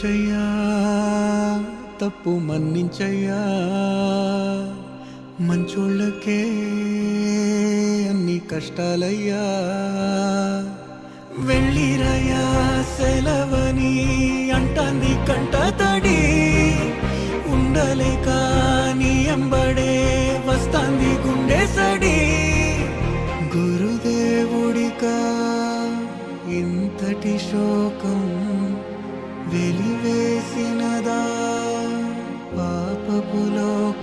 క్షమించయ్యా, తప్పు మన్నించయ్యా, మంచోళ్ళకే అన్ని కష్టాలయ్యా. వెళ్ళిరయ్యా సెలవని అంటాంది కంట తడి, ఉండలేక నీ ఎంబడే వస్తాంది గుండె సడి. గురుదేవుడికా ఇంతటి శోకం వెలివేసినదా పాపపు లోకం.